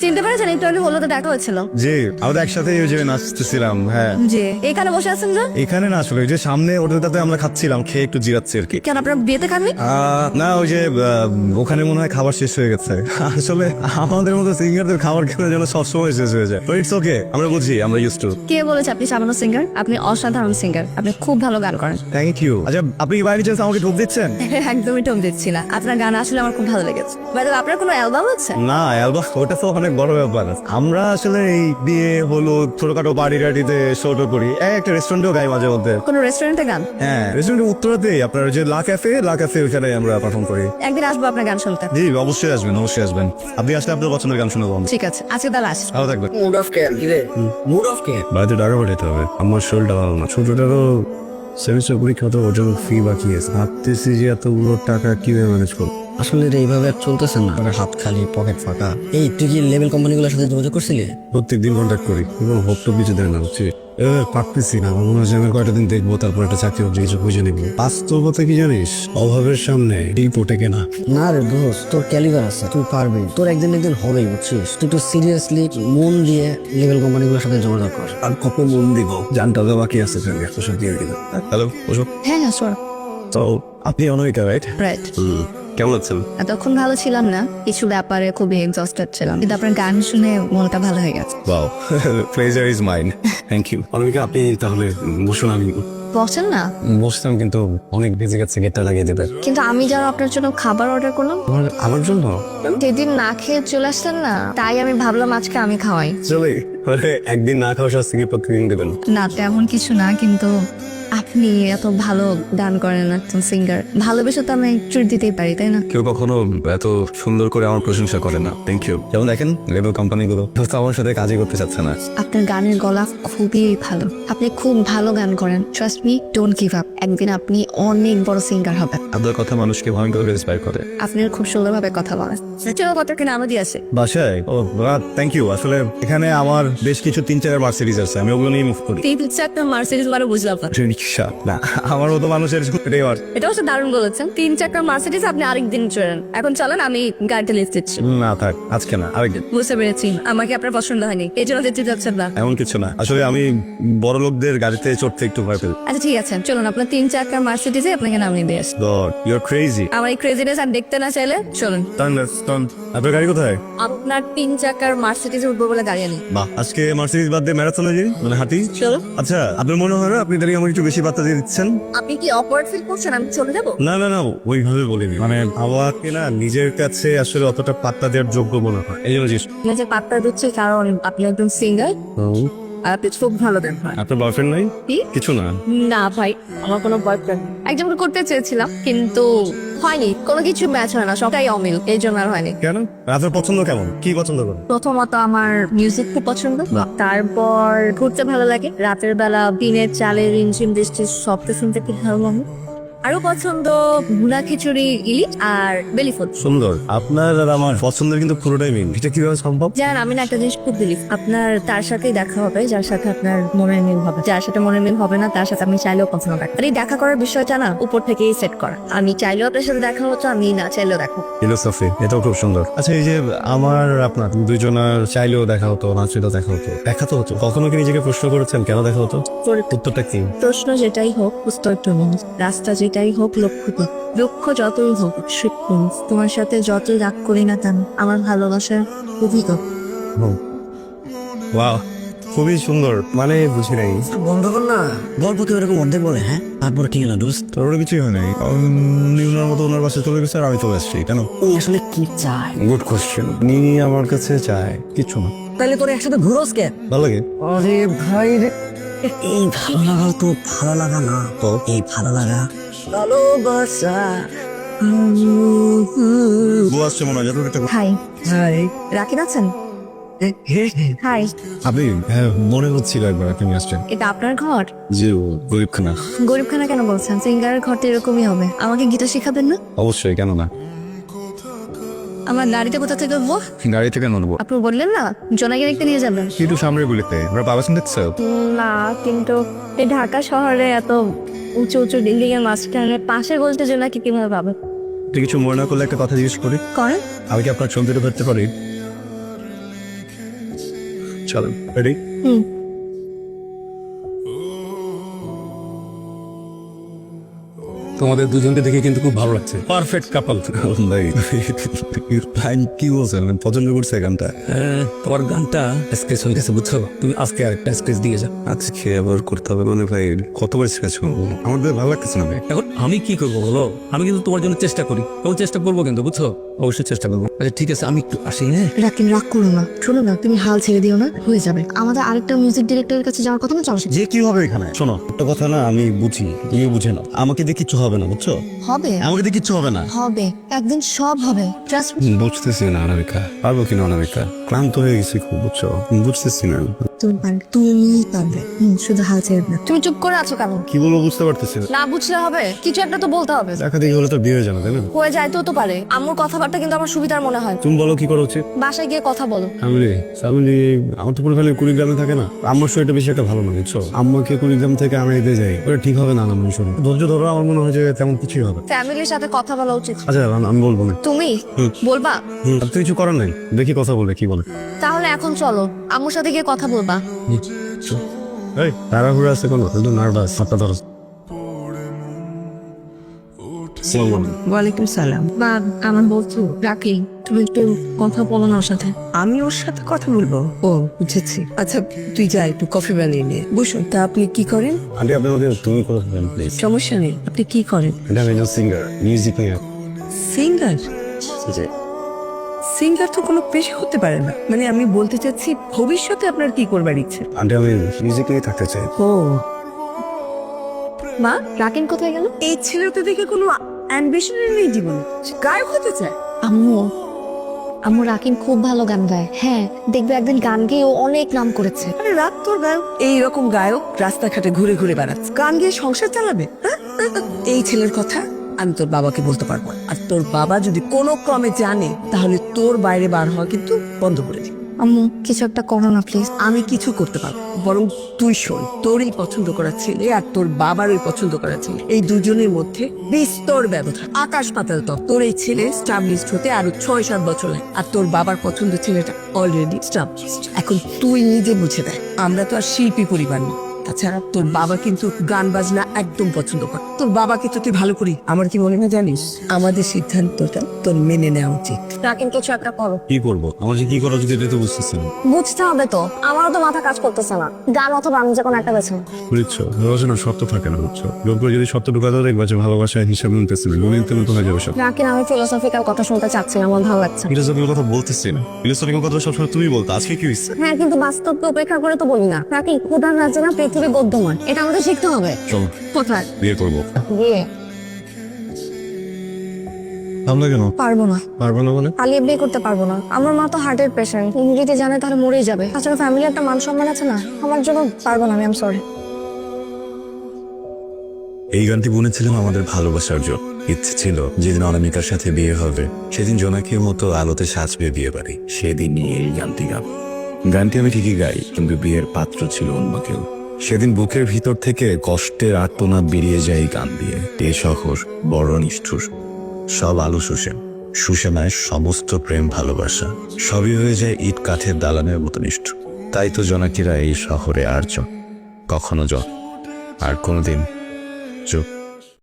চিনতে পেরেছেন? একটু আগে হলো তো দেখা হয়েছিল। জি, আমরা একসাথে ওই যে নাচতেছিলাম। হ্যাঁ, জি, এখানে বসে আছেন না? এখানে না, আসলে ওই যে সামনে ওটাতে আমরা খাচ্ছিলাম, খেয়ে একটু জিরাচ্ছি আর কি। কেন আপনার বিয়েতে খাননি? না, ওই যে ওখানে মনে হয় খাবার শেষ হয়ে গেছে। আসলে আমাদের মতো সিঙ্গারদের খাবার খেতে জন্য সবসময় শেষ হয়ে যায়। ইটস ওকে, আমরা বুঝি, আমরা ইউজ টু। কে বলেছে আপনি সামান্য সিঙ্গার? আপনি অসাধারণ সিঙ্গার, আপনি খুব ভালো গান করেন। Thank you. আচ্ছা, আপনি বাইরে চান্স আমাকে ঢোক দিচ্ছেন? একদমই টম দিচ্ছি না, আপনার গান আসলে আমার খুব ভালো লেগেছে। আপনার কোনো অ্যালবাম আছে? না, অ্যালবাম ওটা তো অনেক বড় ব্যাপার। আমরা আসলে এই বিয়ে হলো ছোটখাটো পার্টি টার্টিতে শো করি, একটা রেস্টুরেন্টেও গাই মাঝে মধ্যে। কোনো রেস্টুরেন্টে গান? হ্যাঁ, রেস্টুরেন্টের উত্তরাতেই আপনার যে লা ক্যাফে ওইখানে আমরা পারফর্ম করি। একদিন আসবো আপনার গান শুনতে। জি, অবশ্যই আসবেন, অবশ্যই আসবেন। আপনি আসলে আপনার পছন্দের গান শুনবো। ঠিক আছে, আজকে তাহলে আসি। ভালো থাকবেন। মুড অফ কেয়ার কিরে, মুড অফ কেয়ার। বাড়িতে টাকা পাঠাতে হবে, আমার শরীরটা ভালো না। ছোটটারও সেমিস্টার পরীক্ষা তো, ওর জন্য ফি বাকি আছে। ভাবতেছি যে এতগুলো টাকা কিভাবে ম্যানেজ করবো। আসলে রে এইভাবে আর চলতেছে না, মানে হাত খালি পকেট ফাঁকা। এই তুই কি লেভেল কোম্পানিগুলোর সাথে যোগাযোগ করছিলি? প্রত্যেক দিন কন্ট্যাক্ট করি, এবং হোপ তো কিছু দেয় না, বুঝছি। এবার পারতেছি না, আমার মনে হয় যে আমি কয়টা দিন দেখবো, তারপর একটা চাকরি বাকরি কিছু বুঝে নিবো। বাস্তবতা কি জানিস, অভাবের সামনে ডিপ ওঠে কেনা। না রে দোস্ত, তোর ক্যালিবার আছে, তুই পারবি। তোর একদিন একদিন হবেই, বুঝছিস? তুই একটু সিরিয়াসলি মন দিয়ে লেভেল কোম্পানিগুলোর সাথে যোগাযোগ কর। আর কত মন দিব, জানটা তো বাকি আছে। হ্যালো, বসো। হ্যাঁ হ্যাঁ, শোন। তো আপনি অনবিকা, রাইট? রাইট। কেমন আছেন? এতক্ষণ ভালো ছিলাম না, কিছু ব্যাপারে খুবই এক্সস্টেড ছিলাম, কিন্তু আপনার গান শুনে মনটা ভালো হয়ে গেছে। Wow, pleasure is mine. Thank you. Anbika, আপনি তাহলে বসুন। আমি বসেন না। বসতাম, কিন্তু অনেক বেজে গেছে, গেটটা লাগিয়ে দেবে। কিন্তু আমি যেন আপনার জন্য খাবার অর্ডার করলাম, আমার জন্য? সেদিন না খেয়ে চলে আসলেন না, তাই আমি ভাবলাম আজকে আমি খাওয়াই। চলে একদিন না খাওয়া শাস্তি কি প্রতিদিন দেবেন? না, তেমন কিছু না, কিন্তু আপনি এত ভালো গান করেন, একজন সিঙ্গার, ভালোবেসে তো আমি ট্রিট দিতেই পারি, তাই না? কেউ কখনো এত সুন্দর করে আমার প্রশংসা করে না। Thank you. যেমন দেখেন, লেবেল কোম্পানিগুলো তো আমার সাথে কাজই করতে চাচ্ছে না। আপনার গানের গলা খুবই ভালো, আপনি খুব ভালো গান করেন। Trust me, don't give up. একদিন আপনি অনেক বড় সিঙ্গার হবেন। আপনার কথা মানুষকে ভয়ঙ্কর ইন্সপায়ার করে। আপনার খুব সুন্দরভাবে কথা বলেন। চলো, কত কিনা আমাদের দিয়ে আসে বাসায়? ও থ্যাংক ইউ। আসলে এখানে আমার বেশ কিছু 3-4 মার্সিডিজ আছে, আমি ওগুলো নিয়ে মুভ করি। একটা মার্সিডিজ মানে বুঝলাম না। রিক্সা না, আমার মতো মানুষের ড্রাইভার। এটা অবশ্য দারুণ বলেছেন, 3 চাকার মার্সিডিজ আপনি আরেকদিন চড়েন। এখন চলেন, আমি গাড়িটা লিস্ট দিচ্ছি। না থাক, আজকে না, আরেকদিন। বুঝতে পেরেছি, আমাকে আপনার পছন্দ হয়নি, এই জন্য যেতে যাচ্ছেন না। এমন কিছু না, আসলে আমি বড় লোকদের গাড়িতে চড়তে একটু ভয় পেল। আচ্ছা ঠিক আছে, চলুন আপনার 3 চাকার মার্সিডিজে আপনাকে নামিয়ে দিয়ে আসি। God, you are crazy. আমার এই ক্রেজিনেস আর দেখতে না চাইলে চলুন। আপনার গাড়ি কোথায়? আপনার 3 চাকার মার্সিডিজে উঠবো বলে গাড়ি আনি। বাহ, আজকে মার্সিডিজ বাদ দিয়ে ম্যারাথনে যাই, মানে হাঁটি। চলো। আচ্ছা, আপনার মনে হয় না আপনি দাঁড়িয়ে আমাকে একটু বেশি বার্তা দিয়ে দিচ্ছেন? আপনি কি অকওয়ার্ড ফিল করছেন আমি চলে যাবো? না না না, ওইভাবে বলিনি, মানে আমাকে না নিজের কাছে আসলে অতটা পাত্তা দেওয়ার যোগ্য মনে হয়, এই জন্য জিজ্ঞেস। যে পাত্তা দিচ্ছে কারণ আপনি একজন সিঙ্গার আর আপনি খুব ভালো গান করেন। আপনার বয়ফ্রেন্ড নাই? কি? কিছু না। না ভাই, আমার কোনো বয়ফ্রেন্ড একজন করতে চেয়েছিলাম, কিন্তু হয়নি, কোনো কিছু ম্যাচ হয় না, সবটাই অমিল, এই জন্য আর হয়নি। কেন? আপনার পছন্দ কেমন, কি পছন্দ করেন? প্রথমত আমার মিউজিক খুব পছন্দ, তারপর ঘুরতে ভালো লাগে, রাতের বেলা দিনের চালের রিমঝিম বৃষ্টির শব্দ শুনতে খুব ভালো লাগে। আরো পছন্দ ভুনা খিচুড়ি, ইলিশ আর বেলি ফুড। সুন্দর। আপনার আর আমার পছন্দের কিন্তু পুরোটাই মিল, এটা কিভাবে সম্ভব? জানেন, আমি না একটা জিনিস খুব বিলিভ, আপনার তার সাথেই দেখা হবে যার সাথে আপনার মনের মিল হবে, যার সাথে মনের মিল হবে না তার সাথে আপনি চাইলেও কখনো দেখা। আর এই দেখা করার বিষয়টা না উপর থেকেই সেট করা, আমি চাইলেও আপনার সাথে দেখা হতো, আমি না চাইলেও দেখা। ফিলোসফি, এটাও খুব সুন্দর। আচ্ছা, এই যে আমার আপনার দুজনের চাইলেও দেখা হতো, না চাইলেও দেখা হতো, দেখা তো হতো, কখনো কি নিজেকে প্রশ্ন করেছেন কেন দেখা হতো? উত্তরটা কি? প্রশ্ন যেটাই হোক উত্তর তুমি, রাস্তা যেটাই হোক লক্ষ্য তো, লক্ষ্য যতই হোক শিখুন, তোমার সাথে যতই রাগ করি না কেন আমার ভালোবাসার অভিজ্ঞতা। ওয়াও, খুবই সুন্দর, মানে বুঝি নাই। বন্ধ কর না, গল্প কেউ এরকম অর্ধেক বলে। হ্যাঁ, তারপরে ঠিক না দোস্ত? তোর কিছুই হয় নাই, নিউনার মতো ওনার বাসায় চলে গেছে আর আমি চলে আসছি, কেন? উনি আসলে কি চায়? Good question. নি আমার কাছে চায় কিছু না। তাহলে তোর একসাথে ঘুরোস কে? ভালো লাগে। আরে ভাই রে, এই ভালো লাগা তো ভালো লাগা না, তো এই ভালো লাগা ভালোবাসা। বউ আসছে মনে হয়, যত একটা। হাই, হাই রাকিব আছেন? হাই। আপনি? হ্যাঁ, মনে হচ্ছিল একবার আপনি আসছেন। এটা আপনার ঘর? জি, গরিবখানা। গরিবখানা কেন বলছেন? সিঙ্গারের ঘর তো এরকমই হবে। আমাকে গিটার শিখাবেন না? অবশ্যই, কেন না। আমার গাড়িটা কোথা থেকে উঠবো? গাড়ি থেকে নেবো। আপনি বললেন না জোনাকি দেখতে নিয়ে যাবেন। একটু সামনে গুলিতে ওরা পাবাসন দেখছো? না, কিন্তু এই ঢাকা শহরে এত উঁচু উঁচু বিল্ডিং এর মাঝখানে পাশের গলিতে জোনাকি কিভাবে পাবে? তুই কিছু মনে না করলে একটা কথা জিজ্ঞেস করি। করেন। আমি কি আপনার ছবিটা ধরতে পারি? চলেন রেডি হুম। তোমাদের দুজনকে দেখে কিন্তু খুব ভালো লাগছে, পারফেক্ট কাপল। ভাই ভাই কি বলছেন পছন্দ করছে গানটা? তোমার গানটা স্কেচ হয়ে গেছে, বুঝছো? তুমি আজকে আরেকটা স্কেচ দিয়ে যাও। আজকে আবার করতে হবে মানে ভাই কতবার স্কেচ করবো? আমাদের ভালো লাগতেছে না ভাই। এখন আমি কি করবো বলো? আমি কিন্তু তোমার জন্য চেষ্টা করি এবং চেষ্টা করবো কিন্তু, বুঝছো? অবশ্যই চেষ্টা করবো। আচ্ছা ঠিক আছে, আমি একটু আসি। হ্যাঁ, রাকিন রাগ করো না, শোনো না, তুমি হাল ছেড়ে দিও না, হয়ে যাবে। আমাদের আরেকটা মিউজিক ডিরেক্টরের কাছে যাওয়ার কথা না, চলো যে কি হবে এখানে? শোনো একটা কথা না, আমি বুঝি তুমি বুঝে না, আমাকে দিয়ে কিচ্ছু হবে না, বুঝছো? হবে আমাকে দিয়ে কিচ্ছু হবে না। হবে, একদিন সব হবে, জাস্ট বুঝতেছি না অনামিকা, পারবো কিনা অনামিকা? ক্লান্ত হয়ে গেছি খুব, বুঝছো? বুঝতেছি না। তুমি পারবে, তুমি পারবে। শুধু হাল ছেড়ে না। তুমি চুপ করে আছো কেন? কি বলবো বুঝতে পারতেছি না। না বুঝলে হবে, কিছু একটা তো বলতে হবে। দেখা দেখি হলে তো বিয়ে হয়ে যাবে, তাই না? হয়ে যায় তো পারে। আম্মুর কথাবার্তা কিন্তু আমার সুবিধার মনে হয়। তুমি বলো কি করা উচিত? বাসায় গিয়ে কথা বলো। ফ্যামিলি আমার তো পুরো ফ্যামিলি কুড়িগ্রামে থাকে না। আম্মার শরীরটা বেশি একটা ভালো না, বুঝছো? আম্মাকে কুড়িগ্রাম থেকে আনাইতে যাই, ওটা ঠিক হবে না। আমার শরীর ধৈর্য ধরো, আমার মনে হয় যে তেমন কিছুই হবে। ফ্যামিলির সাথে কথা বলা উচিত। আচ্ছা আমি বলবো না। তুমি বলবা? আর তো কিছু করার নাই, দেখি কথা বলে কি বলে। তাহলে এখন চলো, আম্মুর সাথে গিয়ে কথা বলবা। এই তাড়াহুড়ো আছে কোনো? একটু নার্ভাস, হাতটা ধরো। ওয়ালাইকুম সালাম। বা আমার বলছো রাকি, তুমি একটু কথা বলো না ওর সাথে। আমি ওর সাথে কথা বলবো? ও বুঝেছি। আচ্ছা তুই যা, একটু কফি বানিয়ে নিয়ে বসুন। তা আপনি কি করেন? আন্টি আপনি আমাকে তুমি কথা বলেন প্লিজ। সমস্যা নেই। আপনি কি করেন? এটা আমি একজন singer, music player. Singer? Singer তো কোনো পেশা হতে পারে না। মানে আমি বলতে চাচ্ছি ভবিষ্যতে আপনার কি করবার ইচ্ছে? আন্টি আমি মিউজিক নিয়ে থাকতে চাই। ও, মা রাকিন কোথায় গেল? এই ছেলেটা দেখে কোনো অ্যাম্বিশনের নেই জীবনে, সে গায়ক হতে চায়। আম্মু, আম্মু রাকিন খুব ভালো গান গায়। হ্যাঁ, দেখবে একদিন গান গেয়ে ও অনেক নাম করেছে। আরে রাত তোর গায়ক, এইরকম গায়ক রাস্তাঘাটে ঘুরে ঘুরে বেড়াচ্ছে, গান গিয়ে সংসার চালাবে? হ্যাঁ? এই ছেলের কথা আমি তোর বাবাকে বলতে পারবো না। আর তোর বাবা যদি কোনো ক্রমে জানে তাহলে তোর বাইরে বার হওয়া কিন্তু বন্ধ করে দিবে। আম্মু কিছু একটা করো না প্লিজ। আমি কিছু করতে পারবো, বরং তুই শোন। তোর এই পছন্দ করা ছেলে আর তোর বাবার ওই পছন্দ করা ছেলে, এই দুজনের মধ্যে বিস্তর ব্যবধান, আকাশ পাতাল তফাৎ। তোর এই ছেলে স্টাবলিশড হতে আরো 6-7 বছর লাগে, আর তোর বাবার পছন্দ ছেলেটা অলরেডি স্টাবলিশড। এখন তুই নিজে বুঝে দেখ, আমরা তো আর শিল্পী পরিবার না। তাছাড়া তোর বাবা কিন্তু গান বাজনা একদম পছন্দ করে। তোর বাবাকে তো তুই ভালো করি। আমার কি মনে হয় জানিস, আমাদের সিদ্ধান্তটা তোর মেনে নেওয়া উচিত। রাকিন কিছু একটা করো। কি করবো? আমার যে কি করা উচিত এটা তো বুঝতেছি না। বুঝতে হবে তো, আমারও তো মাথা কাজ করতেছে না। গান অথবা আমি যে কোনো একটা বেছে। বুঝছো, ভালোবাসা না সত্য থাকে না, বুঝছো? লোক যদি সত্য ঢুকাতে দেখবা যে ভালোবাসা হিসাব নিতেছে না, গণিত মতো হয়ে যাবে সব। রাকিন আমি ফিলোসফিক্যাল কথা শুনতে চাচ্ছি না, আমার ভালো লাগছে। ফিলোসফিক্যাল কথা বলতেছি না, ফিলোসফিক্যাল কথা সবসময় তুমি বলতো, আজকে কি হয়েছে? হ্যাঁ, কিন্তু বাস্তবকে উপেক্ষা করে তো বলি না। রাকিন খোদার রাজ্যে না পৃথিবী গদ্যময়, এটা আমাদের শিখতে হবে। চলো কোথায়? বিয়ে করবো। বিয়ে আমরা কেন পারবো না। পারবো না মানে? পালিয়ে বিয়ে করতে পারবো না। আমার মা তো হার্টের পেশেন্ট, উনি যদি জানে তাহলে মরেই যাবে। তাছাড়া ফ্যামিলি একটা মান সম্মান আছে না, আমার জন্য পারবো না। আমি সরি। এই গানটি বুনেছিলাম আমাদের ভালোবাসার জন্য। ইচ্ছে ছিল যেদিন অনামিকার সাথে বিয়ে হবে সেদিন জোনাকির মতো আলোতে সাজবে বিয়ে বাড়ি, সেদিনই এই গানটি গাব। গানটি আমি ঠিকই গাই, কিন্তু বিয়ের পাত্র ছিল অন্য কেউ। সেদিন বুকের ভিতর থেকে কষ্টের আর্তনাদ বেরিয়ে যায় এই গান দিয়ে। এ শহর বড় নিষ্ঠুর, সব আলো শুষে নেয় সমস্ত প্রেম ভালোবাসা, সবই হয়ে যায় ইট কাঠের দালানের মতো নিষ্ঠুর। তাই তো জোনাকিরা এই শহরে আর কখনো আর কোনোদিন চুপ